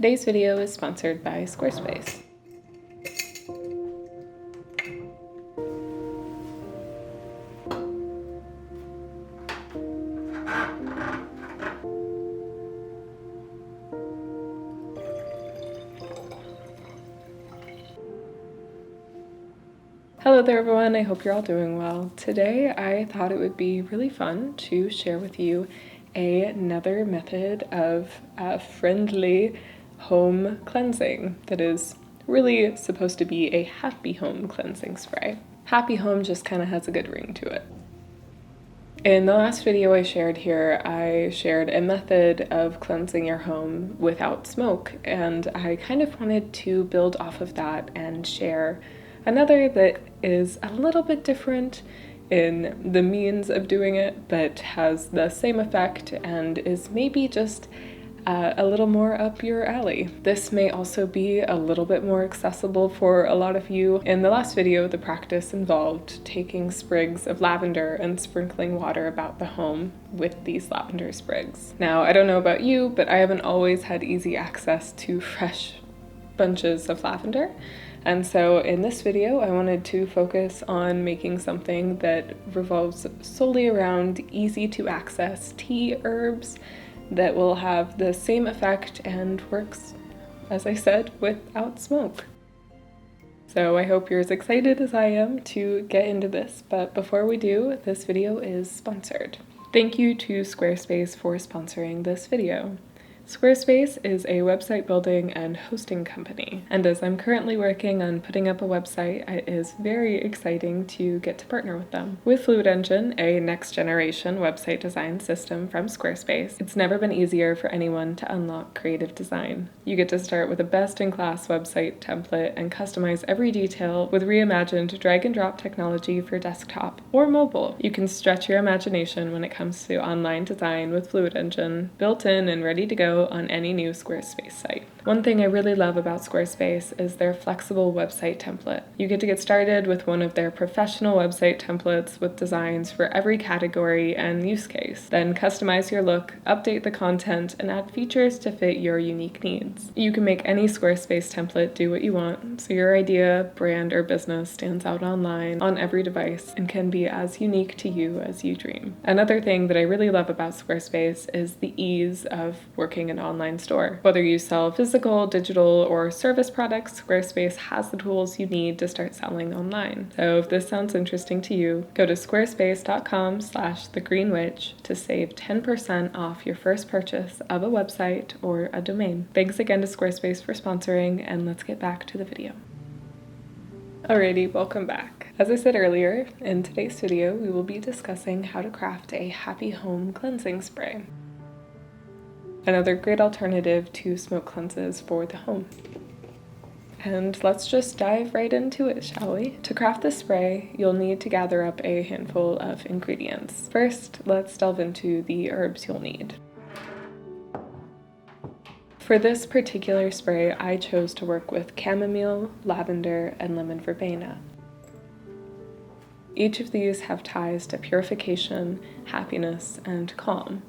Today's video is sponsored by Squarespace. Hello there everyone, I hope you're all doing well. Today I thought it would be really fun to share with you another method of friendly home cleansing that is really supposed to be a happy home cleansing spray. Happy home just kind of has a good ring to it. In the last video I shared here, I shared a method of cleansing your home without smoke, and I kind of wanted to build off of that and share another that is a little bit different in the means of doing it, but has the same effect and is maybe just a little more up your alley. This may also be a little bit more accessible for a lot of you. In the last video, the practice involved taking sprigs of lavender and sprinkling water about the home with these lavender sprigs. Now, I don't know about you, but I haven't always had easy access to fresh bunches of lavender. And so in this video, I wanted to focus on making something that revolves solely around easy to access tea herbs that will have the same effect and works, as I said, without smoke. So I hope you're as excited as I am to get into this, but before we do, this video is sponsored. Thank you to Squarespace for sponsoring this video. Squarespace is a website building and hosting company, and as I'm currently working on putting up a website, it is very exciting to get to partner with them. With Fluid Engine, a next-generation website design system from Squarespace, it's never been easier for anyone to unlock creative design. You get to start with a best-in-class website template and customize every detail with reimagined drag-and-drop technology for desktop or mobile. You can stretch your imagination when it comes to online design with Fluid Engine, built in and ready to go on any new Squarespace site. One thing I really love about Squarespace is their flexible website template. You get to get started with one of their professional website templates with designs for every category and use case. Then customize your look, update the content, and add features to fit your unique needs. You can make any Squarespace template do what you want, so your idea, brand, or business stands out online on every device and can be as unique to you as you dream. Another thing that I really love about Squarespace is the ease of working an online store. Whether you sell physical, digital, or service products, Squarespace has the tools you need to start selling online. So if this sounds interesting to you, go to squarespace.com/thegreenwitch to save 10% off your first purchase of a website or a domain. Thanks again to Squarespace for sponsoring, and let's get back to the video. Alrighty, welcome back. As I said earlier, in today's video, we will be discussing how to craft a happy home cleansing spray. Another great alternative to smoke cleanses for the home. And let's just dive right into it, shall we? To craft this spray, you'll need to gather up a handful of ingredients. First, let's delve into the herbs you'll need. For this particular spray, I chose to work with chamomile, lavender, and lemon verbena. Each of these have ties to purification, happiness, and calm.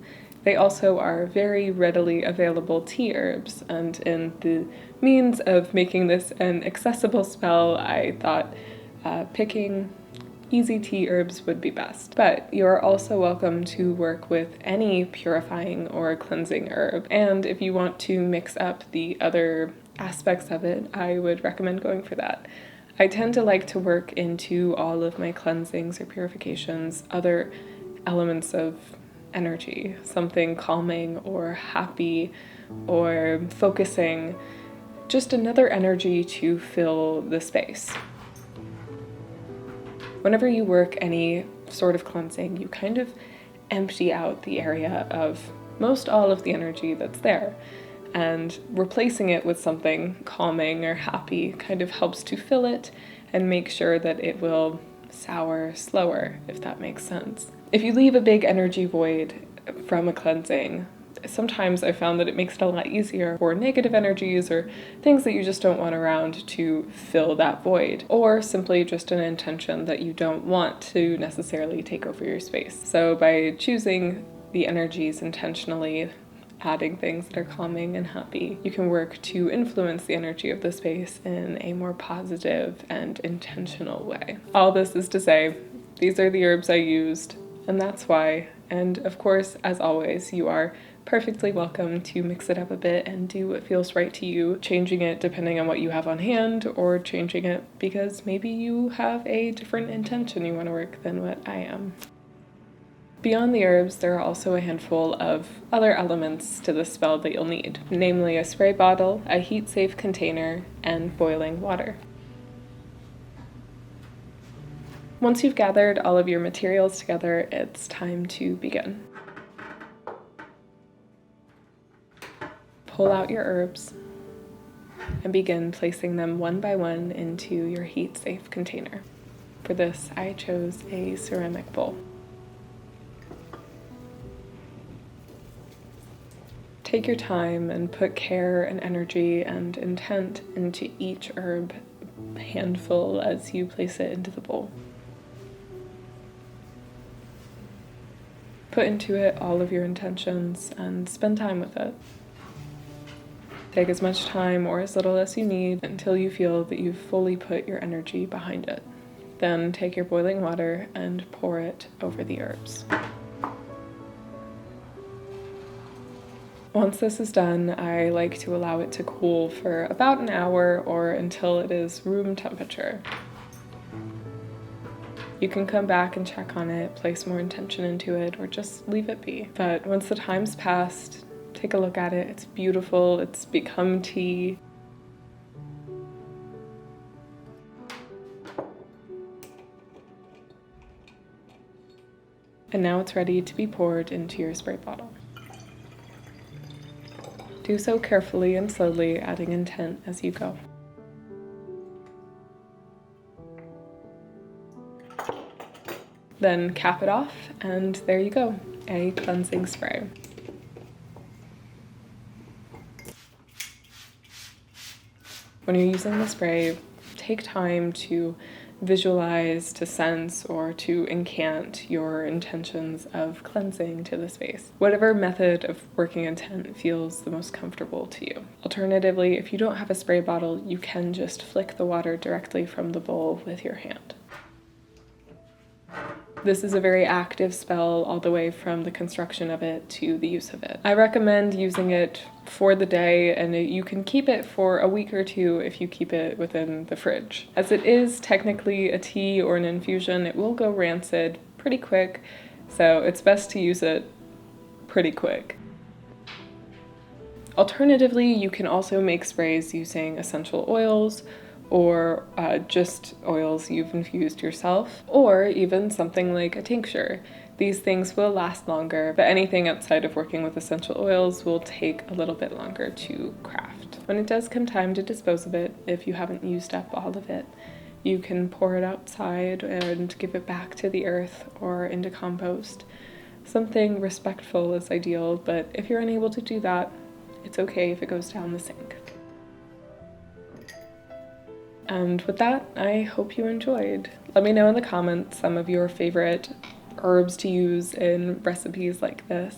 They also are very readily available tea herbs, and in the means of making this an accessible spell, I thought picking easy tea herbs would be best. But you're also welcome to work with any purifying or cleansing herb, and if you want to mix up the other aspects of it, I would recommend going for that. I tend to like to work into all of my cleansings or purifications other elements of energy, something calming or happy or focusing, just another energy to fill the space. Whenever you work any sort of cleansing, you kind of empty out the area of most all of the energy that's there, and replacing it with something calming or happy kind of helps to fill it and make sure that it will sour slower, if that makes sense. If you leave a big energy void from a cleansing, sometimes I found that it makes it a lot easier for negative energies or things that you just don't want around to fill that void, or simply just an intention that you don't want to necessarily take over your space. So by choosing the energies intentionally adding things that are calming and happy. You can work to influence the energy of the space in a more positive and intentional way. All this is to say, these are the herbs I used, and that's why. And of course, as always, you are perfectly welcome to mix it up a bit and do what feels right to you, changing it depending on what you have on hand, or changing it because maybe you have a different intention you want to work than what I am. Beyond the herbs, there are also a handful of other elements to the spell that you'll need, namely a spray bottle, a heat-safe container, and boiling water. Once you've gathered all of your materials together, it's time to begin. Pull out your herbs and begin placing them one by one into your heat-safe container. For this, I chose a ceramic bowl. Take your time and put care and energy and intent into each herb handful as you place it into the bowl. Put into it all of your intentions and spend time with it. Take as much time or as little as you need until you feel that you've fully put your energy behind it. Then take your boiling water and pour it over the herbs. Once this is done, I like to allow it to cool for about an hour or until it is room temperature. You can come back and check on it, place more intention into it, or just leave it be. But once the time's passed, take a look at it. It's beautiful. It's become tea. And now it's ready to be poured into your spray bottle. Do so carefully and slowly, adding intent as you go. Then cap it off, and there you go, a cleansing spray. When you're using the spray, take time to visualize, to sense, or to incant your intentions of cleansing to the space. Whatever method of working intent feels the most comfortable to you. Alternatively, if you don't have a spray bottle, you can just flick the water directly from the bowl with your hand. This is a very active spell all the way from the construction of it to the use of it. I recommend using it for the day, and you can keep it for a week or two if you keep it within the fridge. As it is technically a tea or an infusion, it will go rancid pretty quick, so it's best to use it pretty quick. Alternatively, you can also make sprays using essential oils or just oils you've infused yourself, or even something like a tincture. These things will last longer, but anything outside of working with essential oils will take a little bit longer to craft. When it does come time to dispose of it, if you haven't used up all of it, you can pour it outside and give it back to the earth or into compost. Something respectful is ideal, but if you're unable to do that, it's okay if it goes down the sink. And with that, I hope you enjoyed. Let me know in the comments some of your favorite herbs to use in recipes like this,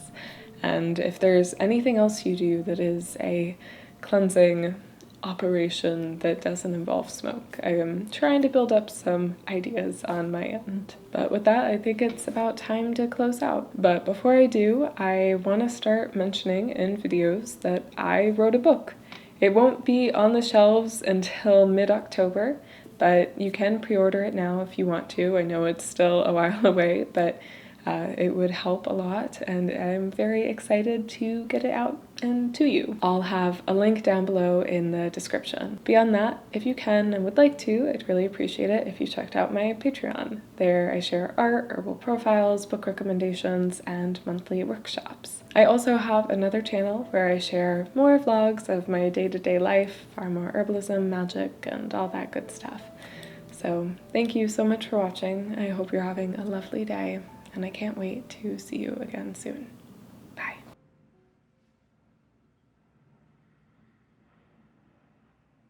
and if there's anything else you do that is a cleansing operation that doesn't involve smoke. I am trying to build up some ideas on my end. But with that, I think it's about time to close out. But before I do, I want to start mentioning in videos that I wrote a book. It won't be on the shelves until mid-October, but you can pre-order it now if you want to. I know it's still a while away, but it would help a lot, and I'm very excited to get it out and to you. I'll have a link down below in the description. Beyond that, if you can and would like to, I'd really appreciate it if you checked out my Patreon. There I share art, herbal profiles, book recommendations, and monthly workshops. I also have another channel where I share more vlogs of my day-to-day life, far more herbalism, magic, and all that good stuff. So thank you so much for watching. I hope you're having a lovely day, and I can't wait to see you again soon.